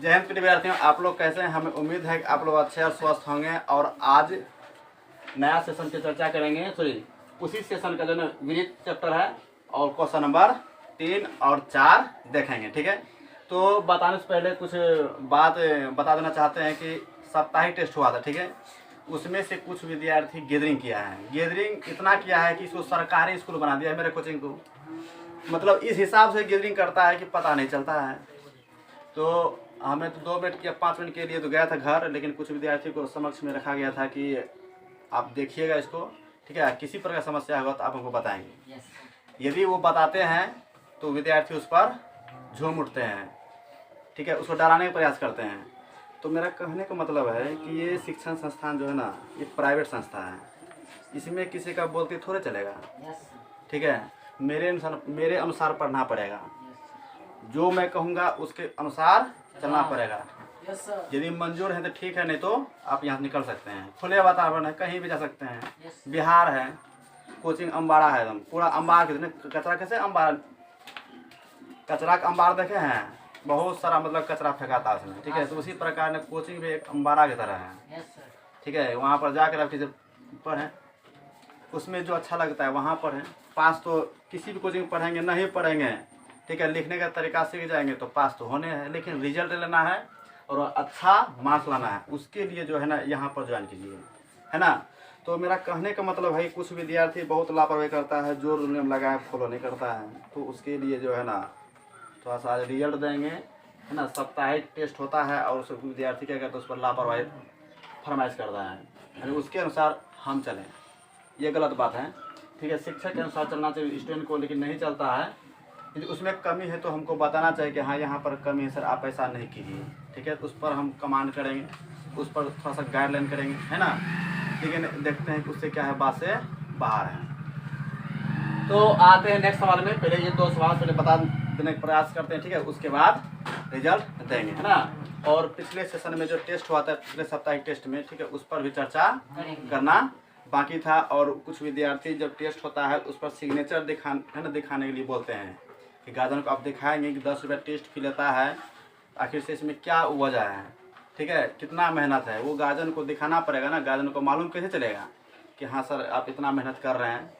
जय हिंद प्रिय विद्यार्थियों, आप लोग कैसे हैं? हमें उम्मीद है कि आप लोग अच्छे और स्वस्थ होंगे। और आज नया सेशन की चर्चा करेंगे। सॉरी, उसी सेशन का जो ना विरित चैप्टर है और क्वेश्चन नंबर 3 और 4 देखेंगे। ठीक है, तो बताने से पहले कुछ बात बता देना चाहते हैं कि साप्ताहिक टेस्ट हुआ था। ठीक है, उसमें से कुछ विद्यार्थी गैदरिंग किया है। गैदरिंग इतना किया है कि इसको सरकारी स्कूल बना दिया है मेरे कोचिंग को। मतलब इस हिसाब से गैदरिंग करता है कि पता नहीं चलता है। तो हमें तो 2 मिनट या 5 मिनट के लिए तो गया था घर, लेकिन कुछ विद्यार्थी को समक्ष में रखा गया था कि आप देखिएगा इसको। ठीक है, किसी प्रकार का समस्या होगा तो आप हमको बताएंगे। यदि वो बताते हैं तो विद्यार्थी उस पर झूम उठते हैं। ठीक है, उसको डराने का प्रयास करते हैं। तो मेरा कहने का मतलब है कि ये शिक्षण संस्थान जो है ना, ये प्राइवेट संस्था है। इसमें किसी का बोलते थोड़े चलेगा। ठीक है, मेरे अनुसार पढ़ना पड़ेगा। जो मैं कहूँगा उसके अनुसार चलना पड़ेगा। यदि मंजूर है तो ठीक है, नहीं तो आप यहाँ निकल सकते हैं। खुले वातावरण है, कहीं भी जा सकते हैं। बिहार है, कोचिंग अम्बाड़ा है, एकदम पूरा अम्बार के कचरा। कैसे अम्बार, कचरा का अम्बार देखे हैं, बहुत सारा मतलब कचरा फेंकाता है उसमें। ठीक है, तो उसी प्रकार में कोचिंग भी एक अम्बारा की तरह है। ठीक है, वहाँ पर जाकर आप चीज़ें पढ़ें, उसमें जो अच्छा लगता है वहाँ पढ़ें। पास तो किसी भी कोचिंग पढ़ेंगे नहीं पढ़ेंगे, ठीक है, लिखने का तरीका सीख जाएंगे तो पास तो होने हैं। लेकिन रिजल्ट लेना है और अच्छा मार्क्स लाना है, उसके लिए जो है ना यहाँ पर ज्वाइन कीजिए, है ना। तो मेरा कहने का मतलब है कुछ विद्यार्थी बहुत लापरवाही करता है, जो रूल नियम लगाए फॉलो नहीं करता है। तो उसके लिए जो है ना थोड़ा सा आज रिजल्ट देंगे, है ना। साप्ताहिक टेस्ट होता है और उस विद्यार्थी क्या करता है, उस पर लापरवाही फरमाइश करता है, यानी उसके अनुसार हम चलें, ये गलत बात है। ठीक है, शिक्षक के अनुसार चलना चाहिए स्टूडेंट को, लेकिन नहीं चलता है। यदि उसमें कमी है तो हमको बताना चाहिए कि हाँ यहाँ पर कमी है सर, आप ऐसा नहीं कीजिए। ठीक है, तो उस पर हम कमांड करेंगे, उस पर थोड़ा सा गाइडलाइन करेंगे, है ना। लेकिन देखते हैं कि उससे क्या है, बात से बाहर है। तो आते हैं नेक्स्ट सवाल में। पहले ये 2 सवाल पहले बता देने का प्रयास करते हैं। ठीक है, उसके बाद रिजल्ट देंगे, है ना। और पिछले सेशन में जो टेस्ट हुआ था, पिछले साप्ताहिक टेस्ट में, ठीक है, उस पर भी चर्चा करना बाकी था। और कुछ विद्यार्थी जब टेस्ट होता है उस पर सिग्नेचर दिखाने के लिए बोलते हैं कि गार्जियन को आप दिखाएंगे कि 10 रुपये टेस्ट फी लेता है, आखिर से इसमें क्या वजह है, ठीक है, कितना मेहनत है, वो गार्जियन को दिखाना पड़ेगा ना। गार्जियन को मालूम कैसे चलेगा कि हाँ सर आप इतना मेहनत कर रहे हैं।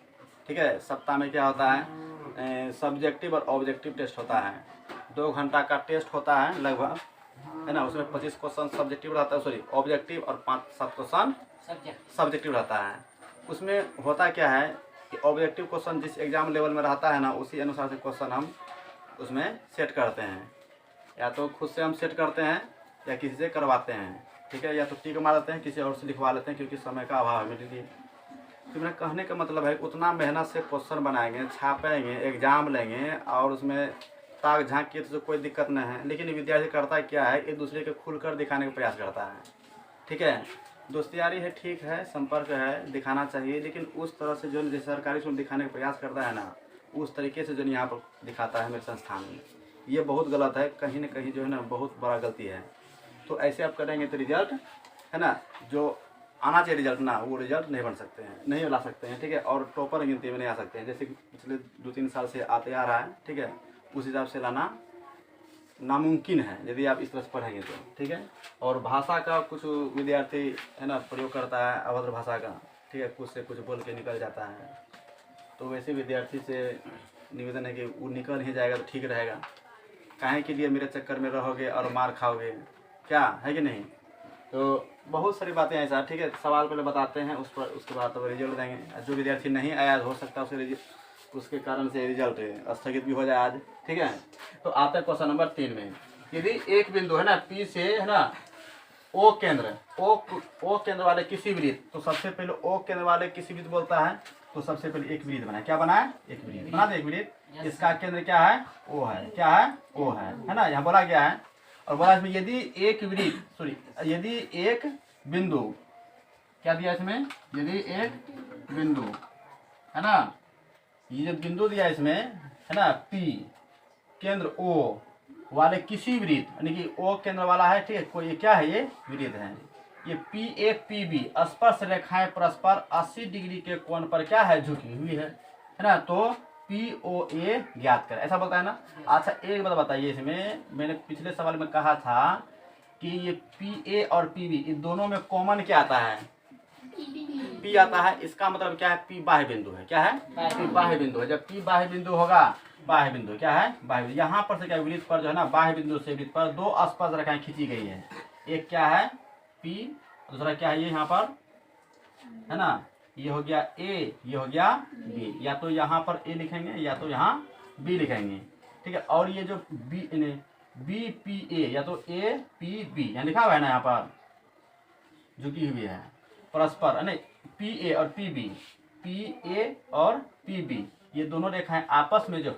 ठीक है, सप्ताह में क्या होता है, सब्जेक्टिव और ऑब्जेक्टिव टेस्ट होता है। 2 घंटा का टेस्ट होता है लगभग, है ना। उसमें 25 क्वेश्चन सब्जेक्टिव रहता है, सॉरी ऑब्जेक्टिव, और 5-7 क्वेश्चन सब्जेक्टिव रहता है। उसमें होता क्या है कि ऑब्जेक्टिव क्वेश्चन जिस एग्जाम लेवल में रहता है ना, उसी अनुसार से क्वेश्चन हम उसमें सेट करते हैं। या तो खुद से हम सेट करते हैं या किसी से करवाते हैं। ठीक है, या तो टिक मार देते हैं, किसी और से लिखवा लेते हैं, क्योंकि समय का अभाव है मेरे लिए। तो मेरा कहने का मतलब है उतना मेहनत से क्वेश्चन बनाएंगे, छापेंगे, एग्जाम लेंगे, और उसमें ताक झाँक किए तो कोई दिक्कत नहीं है। लेकिन विद्यार्थी करता क्या है, एक दूसरे को खुलकर दिखाने का प्रयास करता है। ठीक है, दोस्तियारी है, ठीक है, संपर्क है, दिखाना चाहिए, लेकिन उस तरह से जो सरकारी स्कूल दिखाने का प्रयास करता है ना, उस तरीके से जो यहाँ पर दिखाता है मेरे संस्थान में, ये बहुत गलत है। कहीं ना कहीं जो है ना बहुत बड़ा गलती है। तो ऐसे आप करेंगे तो रिजल्ट, है ना, जो आना चाहिए रिजल्ट ना, वो रिजल्ट नहीं बन सकते हैं, नहीं ला सकते हैं। ठीक है, और टॉपर गिनती में नहीं आ सकते हैं, जैसे कि पिछले 2-3 साल से आते आ रहा है। ठीक है, उस हिसाब से लाना नामुमकिन है यदि आप इस तरह से पढ़ेंगे तो। ठीक है, और भाषा का कुछ विद्यार्थी है ना प्रयोग करता है अभद्र भाषा का। ठीक है, कुछ से कुछ बोल के निकल जाता है। तो वैसे विद्यार्थी से निवेदन है कि वो निकल ही जाएगा तो ठीक रहेगा। काहे के लिए मेरे चक्कर में रहोगे और मार खाओगे, क्या है कि नहीं। तो बहुत सारी बातें ऐसा। ठीक है, सवाल पहले बताते हैं, उस पर उसके बाद तो रिजल्ट देंगे। जो विद्यार्थी नहीं आया हो सकता है उसके कारण से रिजल्ट स्थगित भी हो जाए आज। ठीक है, तो आता है क्वेश्चन नंबर 3 में। यदि एक बिंदु है ना P से, है ना, O केंद्र वाले किसी वृत्त, तो सबसे पहले O केंद्र वाले किसी वृत्त बोलता है, तो सबसे पहले एक वृत्त बनाए। क्या बनाए, एक वृत्त बना दे। एक वृत्त, इसका केंद्र क्या है, O है। क्या है, O है ना, यहाँ बोला गया है। और बोला इसमें यदि एक वृत्त, सॉरी यदि एक बिंदु, क्या दिया इसमें, यदि एक बिंदु, है ना, ये जो बिंदु दिया इसमें, है ना, P केंद्र O वाले किसी वृत्त, यानी कि O केंद्र वाला है। ठीक है, कोई ये क्या है, ये वृत्त है। ये PA PB स्पर्श रेखाएं परस्पर 80 डिग्री के कोण पर क्या है, झुकी हुई है ना। तो POA ज्ञात करें, ऐसा बोलता है ना। अच्छा एक बात बताइए, इसमें मैंने पिछले सवाल में कहा था कि ये PA और PB इन दोनों में कॉमन क्या आता है? P आता है। इसका मतलब क्या है? P बाह्य बिंदु है। क्या है? P बाह्य बिंदु है। जब P बाह्य बिंदु होगा, बाह्य बिंदु क्या है? बाह्य बिंदु। यहाँ पर से क्या वृत्त पर जो है ना, बाह्य बिंदु से वृत्त पर दो स्पर्श रेखाएं खींची गई है। एक क्या है? P, दूसरा क्या है? ये यहाँ पर है ना, ये हो गया A, ये हो गया B। या तो यहाँ पर A लिखेंगे या तो यहाँ B लिखेंगे, ठीक है। और ये जो BPA या तो APB यहाँ लिखा हुआ है ना, यहाँ पर झुकी हुई है परस्पर है ना, PA और PB, PA और PB ये दोनों रेखाएं आपस में जो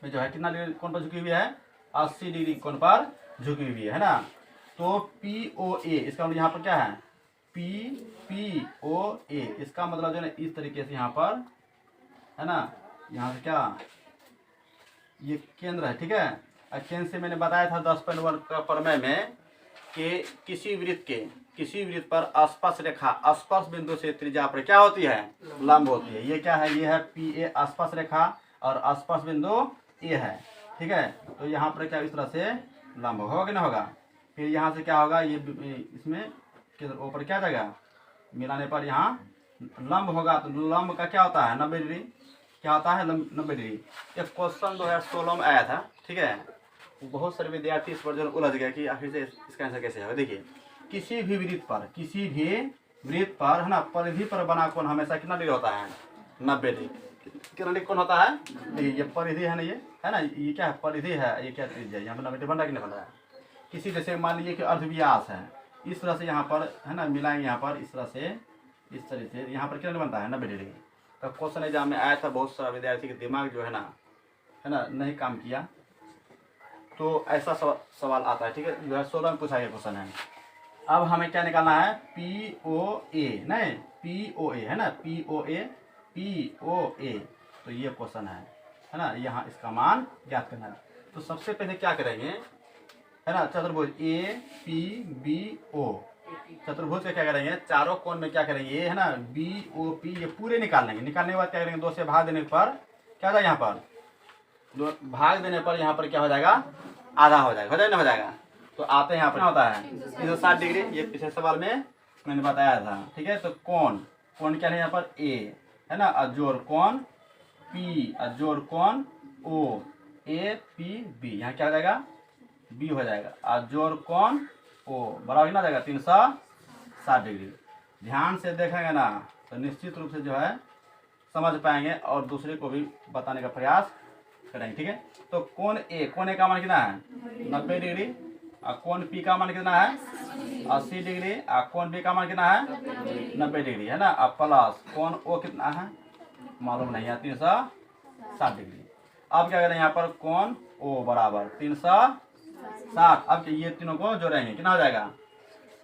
है कितना डिग्री कोण पर झुकी हुई है? 80 डिग्री कोण पर झुकी हुई है ना। तो POA इसका मतलब यहाँ पर क्या है? POA इसका मतलब जो है इस तरीके से यहाँ पर है ना, यहाँ से क्या ये केंद्र है, ठीक है। केंद्र से मैंने बताया था 10.1 का प्रमेय में कि किसी वृत्त पर स्पर्श रेखा स्पर्श बिंदु से त्रिज्या पर क्या होती है? लंब होती है। ये क्या है? ये है PA स्पर्श रेखा और स्पर्श बिंदु A है, ठीक है। तो यहाँ पर क्या इस तरह से लंब होगा कि नहीं होगा? फिर यहाँ से क्या होगा? ये इसमें ऊपर क्या जाएगा? मिलाने पर यहाँ लंब होगा। तो लंब का क्या होता है? 90 डिग्री। क्या होता है? 90 डिग्री। एक क्वेश्चन 2016 में आया था, ठीक है। बहुत सारे विद्यार्थी इस पर जो उलझ गए कि आखिर से इसका आंसर कैसे है। देखिए, किसी भी वृत्त पर है ना, परिधि पर बना कोण हमेशा कितना डिग्री होता है? 90 डिग्री। कितना डिग्री कोण होता है? देखिए ये परिधि है ना, ये है ना, ये क्या है? परिधि है। ये क्या त्रिज्या है? यहाँ पर 90 डिग्री बन रहा है कि नहीं बन रहा है? किसी जैसे मान लीजिए कि अर्धव्यास है, इस तरह से यहाँ पर है ना मिलाएंगे, यहाँ पर इस तरह से यहाँ पर कितना बनता है? 90 डिग्री। तो क्वेश्चन एग्जाम में आया था, बहुत सारा विद्यार्थी के दिमाग जो है ना नहीं काम किया, तो ऐसा सवाल आता है, ठीक है। 2016 में पूछा गया क्वेश्चन है। अब हमें क्या निकालना है? POA नहीं, POA है ना, POA। तो ये क्वेश्चन है ना, यहाँ इसका मान ज्ञात करना है। तो सबसे पहले क्या करेंगे है ना, चतुर्भुज APBO चतुर्भुज का क्या करेंगे? चारों कोण में क्या करेंगे? ये है ना BOP ये पूरे निकाल लेंगे। निकालने के बाद क्या करेंगे? 2 से भाग देने पर क्या हो जाएगा? यहाँ पर भाग देने पर यहाँ पर क्या हो जाएगा? आधा हो जाएगा। हो जाएगा। तो आते हैं यहाँ पर क्या होता है? 360 डिग्री। ये पिछले सवाल में मैंने बताया था, ठीक है। तो कोण क्या है? यहाँ पर A है ना, अजोड़ कोण P, अजोड़ कोण O, APB यहाँ क्या हो जाएगा? B हो जाएगा। अजोड़ कोण O बराबर कितना जाएगा? 360 डिग्री। ध्यान से देखेंगे ना तो निश्चित रूप से जो है समझ पाएंगे और दूसरे को भी बताने का प्रयास करेंगे, ठीक है। तो कोण A का मान कितना है? 90 डिग्री। और कोण P का मान कितना है? 80 डिग्री। और कोण B का मान कितना है? 90 डिग्री है ना। अब प्लस कोण O कितना है? मालूम नहीं है, 360 डिग्री। अब क्या करें? यहाँ पर कोण O बराबर 360। अब ये तीनों को जोड़ेंगे, कितना हो जाएगा?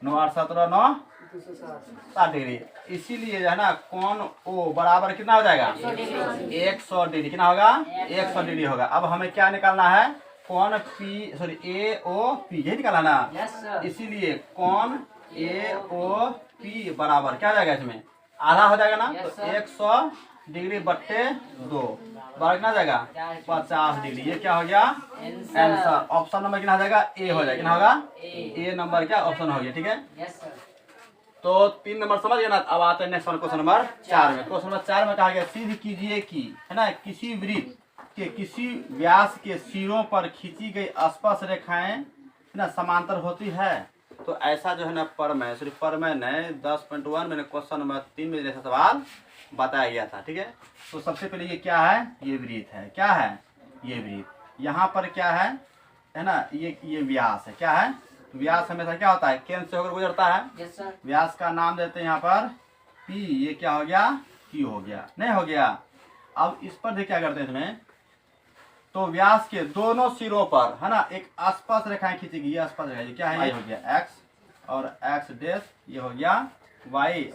9 8 17 9 260 डिग्री। इसीलिए जो है ना कोण O बराबर कितना हो जाएगा? 100 डिग्री। कितना होगा? 100 डिग्री होगा। अब हमें क्या निकालना है? कोण AOP यही निकालना ना। इसीलिए कोण AOP बराबर क्या हो जाएगा? इसमें आधा हो जाएगा ना। तो 100 डिग्री बट्टे 2 बराबर कितना जाएगा? 50 डिग्री। ये क्या हो गया? आंसर। ऑप्शन नंबर कितना हो जाएगा? A हो जाएगा। कितना होगा? A नंबर क्या ऑप्शन हो गया, ठीक है। तो 3 नंबर समझ गए ना। अब आते हैं नेक्स्ट क्वेश्चन नंबर 4 में। क्वेश्चन नंबर 4 में कहा गया सिद्ध कीजिए कि है ना किसी वृत्त के किसी व्यास के सिरों पर खींची गई स्पर्श रेखाएं है ना समांतर होती है। तो ऐसा जो है ना प्रमेय ने 10.1 मैंने क्वेश्चन नंबर 3 में जैसा सवाल बताया गया था, ठीक है। तो सबसे पहले ये क्या है? ये वृत्त है। क्या है? ये वृत्त। यहाँ पर क्या है ना, ये व्यास है। क्या है? व्यास हमेशा क्या होता है? केंद्र से होकर गुजरता है। व्यास का नाम देते हैं यहाँ पर P। ये क्या हो गया? Q हो गया। नहीं हो गया? अब इस पर क्या करते हैं इसमें? तो व्यास के दोनों सिरों पर है ना एक स्पर्श रेखाएं खींचेगी। ये स्पर्श रेखा क्या है? ये हो गया X और X डैश, ये हो गया Y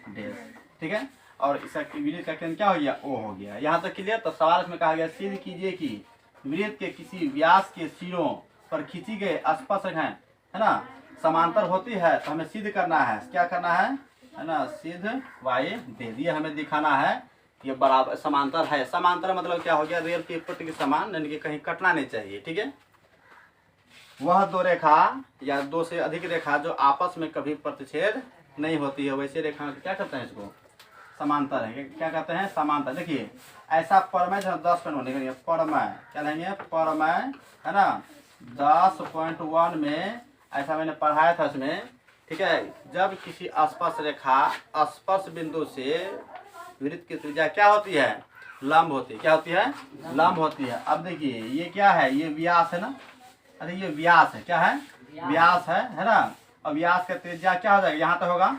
डैश, ठीक है। और इसका वृत्त का केंद्र क्या हो गया? O हो गया। यहाँ तक क्लियर। तो सवाल में कहा गया सिद्ध कीजिए कि वृत्त के किसी व्यास के सिरों पर खींची गई स्पर्श रेखाएं है ना समांतर होती है। तो हमें सिद्ध करना है। क्या करना है ना? सिद्ध Y दे दिए हमें दिखाना है ये बराबर समांतर है। समांतर मतलब क्या हो गया, रेल की पट्टी के समान, यानी कि कहीं कटना नहीं चाहिए, ठीक है। वह दो रेखा या दो से अधिक रेखा जो आपस में कभी प्रतिच्छेद नहीं होती है, वैसे रेखा क्या करते हैं, इसको समांतर है। क्या कहते हैं, समांतर। देखिए ऐसा परमय जो 10.1 लिखेंगे, परमय क्या लेंगे, परमय है ना 10.1 में ऐसा मैंने पढ़ाया था इसमें, ठीक है। जब किसी स्पर्श रेखा स्पर्श बिंदु से वृत्त की त्रिज्या क्या होती है, लंब होती है। क्या होती है, लंब होती है। अब देखिए ये क्या है, ये व्यास है ना, अरे ये व्यास है, क्या है, व्यास है ना। अब व्यास का त्रिज्या क्या हो जाएगा, यहाँ तक होगा।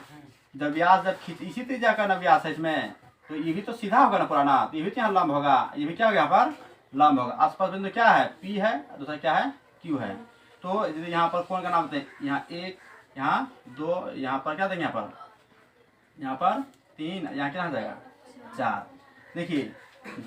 जब व्यास जब खींच इसी त्रिज्या का ना व्यास है इसमें, तो ये भी तो सीधा होगा ना पुराना, तो ये भी तो यहाँ लंब होगा, ये भी क्या होगा यहाँ पर लंब होगा। स्पर्श बिंदु क्या है, पी है, दूसरा क्या है, क्यू है। तो यहाँ पर कौन का नाम देते हैं, यहाँ 1, यहाँ 2, यहाँ पर क्या देंगे, यहाँ पर 3, यहाँ क्या हो जाएगा 4। देखिए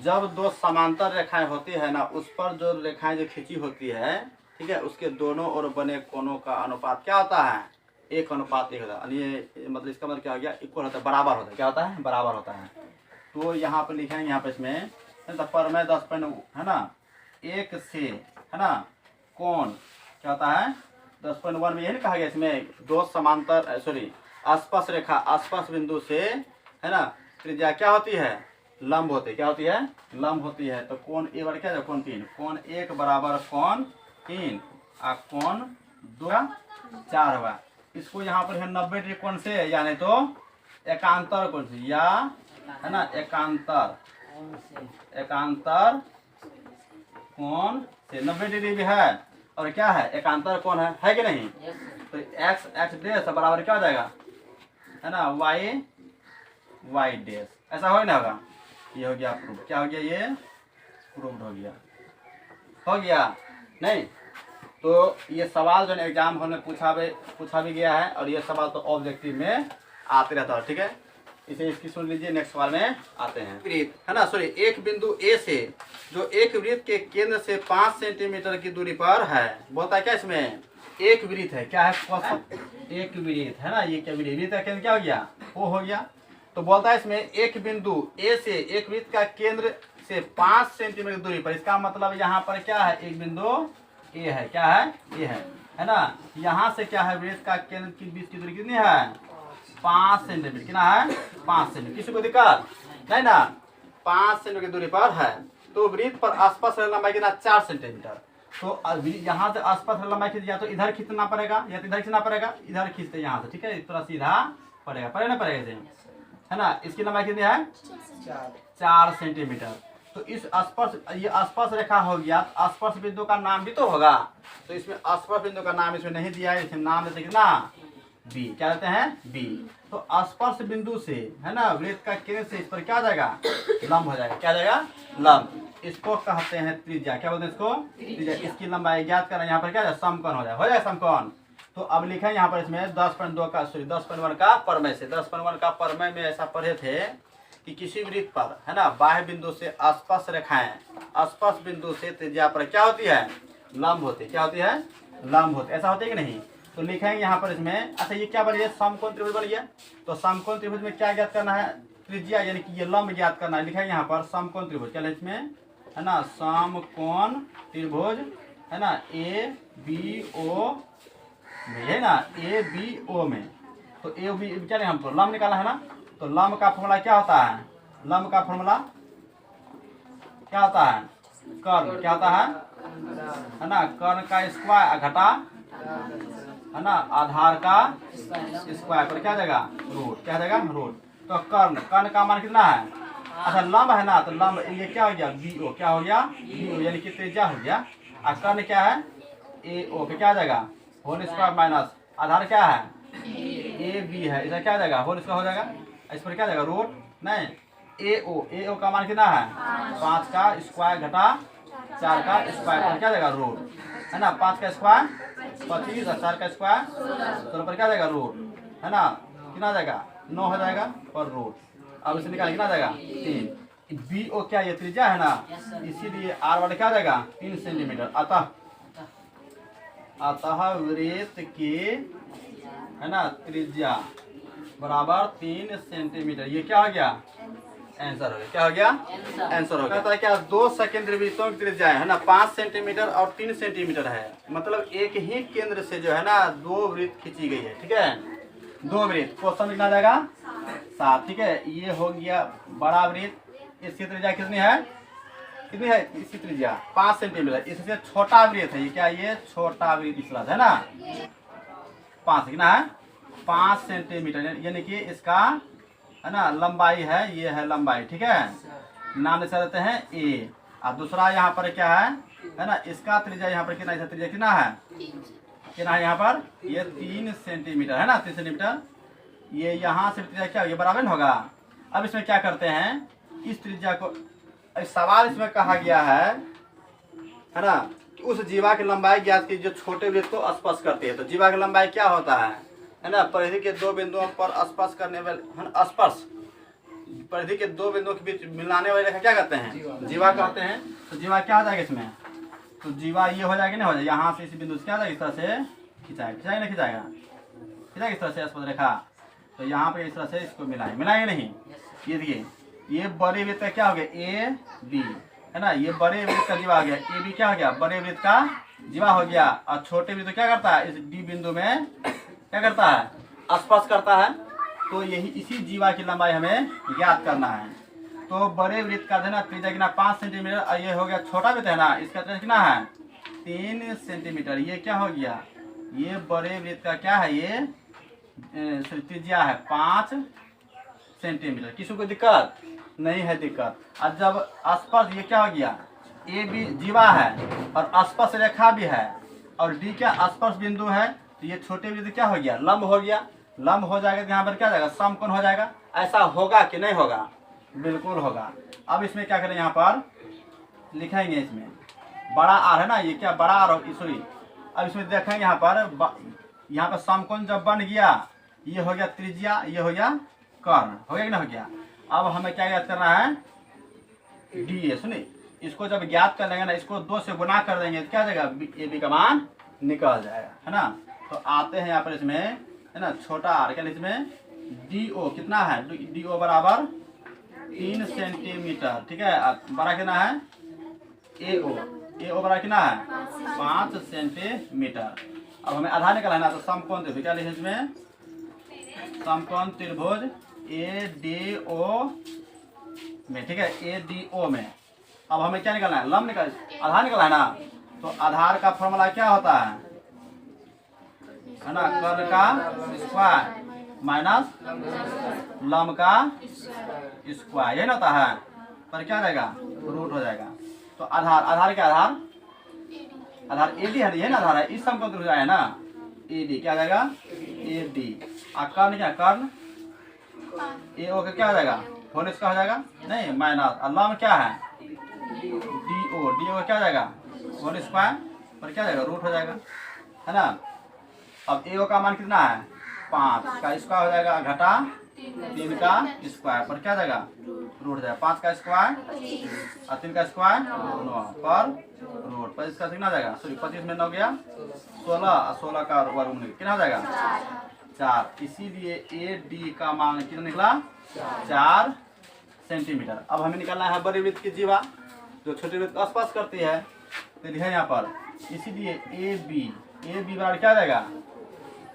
जब दो समांतर रेखाएं होती है ना, उस पर जो रेखाएं जो खींची होती है, ठीक है, उसके दोनों ओर बने कोनों का अनुपात क्या होता है, 1:1 होता है। ये मतलब इसका मतलब क्या हो गया, इक्वल होता है, बराबर होता है। क्या होता है, बराबर होता है। तो यहाँ पर लिखेंगे, यहाँ पर इसमें परमय 10.1 है ना, 1 से है ना कोण क्या होता है 10.1 में, यही कहा गया इसमें दो समांतर स्पर्श रेखा स्पर्श बिंदु से है ना त्रिज्या क्या होती है, लंब होती है। क्या होती है, लंब होती है। तो कोण ए बराबर क्या है, कोण 3, कोण 1 बराबर कोण 3 और कोण 2 4 होगा। इसको यहाँ पर है 90 डिग्री कोण से, यानी तो एकांतर कोण से, या है ना एकांतर कोण से 90 डिग्री भी है, और क्या है एकांतर कोण है कि नहीं। तो x डैश बराबर क्या हो जाएगा, है ना y डैश, ऐसा हो ना होगा। ये हो गया प्रूफ, क्या हो गया, ये प्रूफ हो गया नहीं। तो ये सवाल जो एग्जाम हॉल में पूछा भी गया है, और ये सवाल तो ऑब्जेक्टिव में आते रहता है, ठीक है। इसे इसकी सुन लीजिए, नेक्स्ट सवाल में आते हैं। वृत्त है ना, एक बिंदु ए से जो एक वृत्त के केंद्र से 5 सेंटीमीटर की दूरी पर है, बोलता है क्या इसमें, एक वृत्त है, क्या है, एक वृत्त है ना, ये क्या वृत्त का केंद्र क्या हो गया, वो हो गया। तो बोलता है इसमें एक बिंदु ए से एक वृत्त का केंद्र से 5 सेंटीमीटर की दूरी पर, इसका मतलब यहाँ पर क्या है, एक बिंदु ए है, क्या है, ए है ना। यहाँ से क्या है, वृत्त का केंद्र के बीच की दूरी कितनी है, 5 सेंटीमीटर। कितना है, 5 सेंटीमीटर। किसी को दिक्कत नहीं ना, 5 सेंटीमीटर की दूरी पर है। तो वृत्त पर आसपास लंबाई कितना, 4 सेंटीमीटर। तो यहाँ से आसपास लंबाई खींच, या तो इधर खींचना पड़ेगा या तो इधर खींचना पड़ेगा, इधर खींचते यहाँ से, ठीक है, थोड़ा सीधा पड़ेगा ना पड़ेगा, है ना। इसकी लंबाई कितनी है, 4 सेंटीमीटर। तो इस स्पर्श, ये स्पर्श रेखा हो गया, स्पर्श बिंदु का नाम भी तो होगा। तो इसमें स्पर्श बिंदु का नाम इसमें नहीं दिया है, इसमें नाम देते कितना, बी। क्या देते हैं, बी। तो स्पर्श बिंदु से है ना वृत्त का केंद्र से इस पर क्या जाएगा, लंब हो जाएगा। क्या जाएगा, लंब। इसको कहते हैं त्रिज्या। क्या बोलते हैं इसको, त्रिज्या। इसकी लंबाई ज्ञात करना, यहाँ पर क्या जाएगा, समकोण हो जाएगा समकोण। तो अब लिखा है यहाँ पर इसमें 10.1 का परमय से, 10.1 का परमय में ऐसा पढ़े थे कि किसी वृत्त पर है ना बाह्य बिंदु से स्पर्श रेखाएं स्पर्श बिंदु से त्रिज्या पर क्या होती है, लंब होती है। क्या होती है, लंब होती है। ऐसा होती है कि नहीं। तो लिखेंगे यहाँ पर इसमें, अच्छा ये क्या बन गया, समकोण त्रिभुज बन गया। तो समकोण त्रिभुज में क्या ज्ञात करना है, त्रिज्या, यानी कि ये लंब ज्ञात करना है। लिखेंगे यहाँ पर समकोण त्रिभुज, क्या है इसमें, है ना समकोण त्रिभुज, है ना ए बी ओ में, है ना ए बी ओ में। तो ए बी क्या नहीं, हमको लंब निकाला है ना। तो लंब का फॉर्मूला क्या होता है, लंब का फॉर्मूला क्या होता है, कर्ण। क्या होता है ना, कर्ण का स्क्वायर घटा, है ना आधार का स्क्वायर पर क्या जाएगा, रूट। क्या जाएगा, रूट। तो कर्ण का मान कितना है, अच्छा लंब है ना, तो लंब ये क्या हो गया, बी ओ। क्या हो गया, बी ओ, यानी कि त्रिज्या हो गया। और कर्ण क्या है, ए ओ पे क्या जाएगा, होल स्क्वायर माइनस आधार क्या है, ए बी है, इधर क्या जाएगा, होल स्क्वायर हो जाएगा। इस पर क्या जाएगा, रूट नहीं, ए ओ का मान कितना है, 5 का स्क्वायर घटा 4 का स्क्वायर पर क्या जाएगा, रूट, है ना। 5 का स्क्वायर 25 और 4 का स्क्वायर 16 पर क्या जाएगा, रूट, है ना। कितना जाएगा, 9 हो जाएगा पर रूट। अब इसे निकाल कितना जाएगा, 3। बी ओ क्या ये त्रिज्या है ना, इसीलिए आर वाला क्या जाएगा, 3 सेंटीमीटर। अतः वृत्त की है ना त्रिज्या बराबर 3 सेंटीमीटर। ये क्या हो गया, आंसर हो गया। क्या हो गया? आंसर हो गया। कहता है क्या 2 सेकेंड वृत्तों की त्रिज्या है ना 5 सेंटीमीटर और 3 सेंटीमीटर है, मतलब एक ही केंद्र से जो है ना 2 वृत्त खींची गई है। ठीक है, 2 वृत्त। क्वेश्चन कितना जाएगा? 7। ठीक है, ये हो गया बड़ा वृत्त, इसकी त्रिज्या कितनी है? कितनी है इसकी त्रिज्या? 5 सेंटीमीटर। इससे छोटा वृत्त है ये, क्या ये छोटा वृत्त इस तरह है ना 5, कितना है? 5 सेंटीमीटर, यानी कि इसका है ना लंबाई है, ये है लंबाई। ठीक है, नाम दे देते हैं ए। और दूसरा यहाँ पर क्या है ना इसका त्रिज्या यहाँ पर कितना, इसका त्रिज्या कितना है? कितना है यहाँ पर? ये 3 सेंटीमीटर है ना, 3 सेंटीमीटर। ये यहाँ से त्रिज्या क्या, ये बराबर होगा। अब इसमें क्या करते हैं, इस त्रिज्या को, सवाल इसमें कहा गया है ना, उस जीवा की लंबाई ज्ञात की जो छोटे वृत्त को स्पर्श करती है। तो जीवा की लंबाई क्या होता है ना, परिधि के 2 बिंदुओं पर स्पर्श करने वाले, स्पर्श परिधि के 2 बिंदुओं के बीच मिलाने वाली रेखा क्या कहते हैं? जीवा कहते हैं। तो जीवा क्या हो जाएगा इसमें? तो जीवा ये हो जाएगा, नहीं हो जाएगा, यहाँ से इस बिंदु से क्या हो जाएगा, इस तरह से खिंचाएगा, नहीं खिंचाएगा, खिंचाएगा इस तरह से स्पर्श रेखा। तो यहाँ पे इस तरह से इसको मिलाएंगे नहीं। ये देखिए, ये बड़े वृत्त का क्या हो गया? ए बी है ना, ये बड़े वृत्त का जीवा हो गया। ए बी क्या हो गया? बड़े वृत्त का जीवा हो गया। और छोटे वृत्त क्या करता है? इस डी बिंदु में क्या करता है? स्पर्श करता है। तो यही इसी जीवा की लंबाई हमें ज्ञात करना है। तो बड़े वृत्त का है ना त्रिज्या कितना? 5 सेंटीमीटर। और ये हो गया छोटा वृत्त है ना, इसका त्रिज्या कितना है? 3 सेंटीमीटर। ये क्या हो गया? ये बड़े वृत्त का क्या है? ये त्रिज्या है 5 सेंटीमीटर। किसी को दिक्कत नहीं है? दिक्कत। और जब स्पर्श, ये क्या हो गया? ए बी जीवा है और स्पर्श रेखा भी है और डी क्या स्पर्श बिंदु है। तो ये छोटे वृत्त क्या हो गया? लंब हो गया। लंब हो जाएगा तो यहाँ पर क्या जाएगा? समकोण हो जाएगा। ऐसा होगा कि नहीं होगा? बिल्कुल होगा। अब इसमें क्या करें, यहाँ पर लिखेंगे, इसमें बड़ा आर है ना, ये क्या बड़ा आर, सॉरी। अब इसमें देखेंगे यहाँ पर समकोण जब बन गया, ये हो गया त्रिज्या, ये हो गया कर्ण, हो गया कि नहीं हो गया? अब हमें क्या ज्ञात करना है? D A. सुनिए, इसको जब ज्ञात कर लेंगे ना, इसको 2 से गुना कर देंगे तो क्या जाएगा? ए बी का मान निकल जाएगा, है ना। तो आते हैं यहाँ पर इसमें है ना छोटा आर, क्या इसमें डी ओ कितना है? डी ओ बराबर 3 सेंटीमीटर। ठीक है, बड़ा कितना है? ए ओ बड़ा कितना है? 5 सेंटीमीटर। अब हमें आधार निकालना है ना, तो समकोण त्रिभुज क्या लिखे इसमें? समकोण त्रिभुज ए डी ओ में। ठीक है, ए डी ओ में। अब हमें क्या निकालना है? लंब निकाल, आधार निकालना है ना। तो आधार का फॉर्मूला क्या होता है ना, कर्ण का स्क्वायर माइनस लंब का स्क्वायर, यही ना होता है। पर क्या रहेगा? रूट हो जाएगा। तो आधार क्या? आधार ए डी है, ये ना आधार है, इस समकोण त्रिभुज है ना ए डी, क्या जाएगा? A D. और कर्ण क्या? कर्ण ए ओ का क्या हो जाएगा? होल इसका हो जाएगा नहीं, माइनस। और लंब क्या है? डी ओ क्या हो जाएगा? होल स्क्वायर, पर क्या जाएगा? रूट हो जाएगा, है ना। अब ए ओ का मान कितना है? 5 का स्क्वायर हो जाएगा, घटा 3 का स्क्वायर, पर क्या जाएगा? रूट जाएगा। 5 का स्क्वायर और 3 का स्क्वायर 9 पर रूट, पर इसका कितना जाएगा? सॉरी 25 में 9 गया 16 और 16 का वर्गमूल कितना हो जाएगा? 4। इसीलिए ए डी का मान कितना निकला? 4 सेंटीमीटर। अब हमें निकालना है बड़े वृत्त की जीवा जो छोटे वृत्त का स्पर्श करती है। तो लिखा है यहाँ पर, इसीलिए ए बी बराबर क्या हो जाएगा?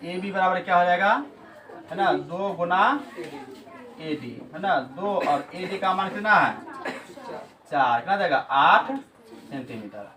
ए बी बराबर क्या हो जाएगा? है ना 2 गुना ए डी, है ना 2, और ए डी का मान कितना है? 4, कितना जाएगा? 8 सेंटीमीटर।